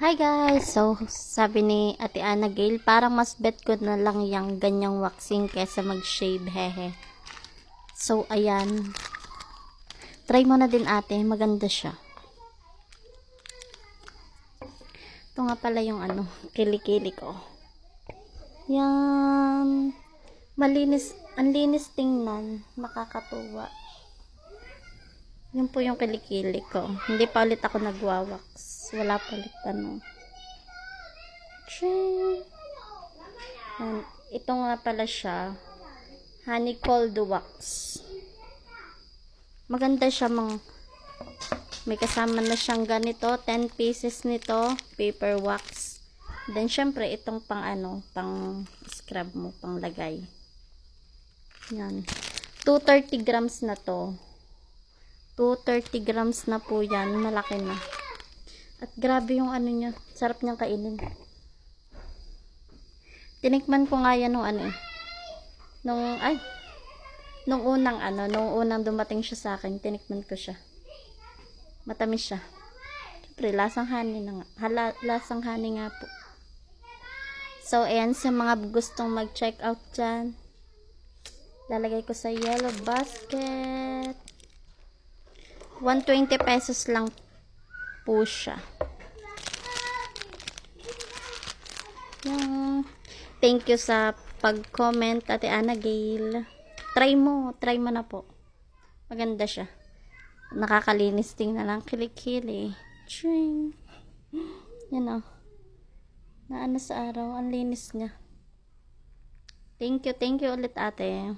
Hi guys! So, sabi ni Ate Ana Gail, parang mas bet ko na lang yung ganyang waxing kesa mag-shave, hehe. So, ayan. Try mo na din ate, maganda siya. Ito nga pala yung kilikili ko. Yan. Malinis, ang linis tingnan, nakakatuwa. Yun po yung kilikili ko. Hindi pa ulit ako nagwawax. Wala pa ulit Ito nga pala siya. Honey cold wax. Maganda siya may kasama na siyang ganito. 10 pieces nito. Paper wax. Then syempre itong pang scrub mo, pang lagay. Yan. 230 grams na to. 230 grams na po yan. Malaki na. At grabe yung niya. Sarap niyang kainin. Tinikman ko nga yan nung unang dumating siya sa akin. Tinikman ko siya. Matamis siya. Siyempre, lasang honey na nga. Lasang honey nga po. So, ayan sa mga gustong mag-check out dyan. Lalagay ko sa yellow basket. 120 pesos lang po siya. Thank you sa pag-comment, Ate Ana Gail. Try mo na po. Maganda siya. Nakakalinis tingnan lang, kilikili. Ching. Yan sa araw, ang linis niya. Thank you ulit ate.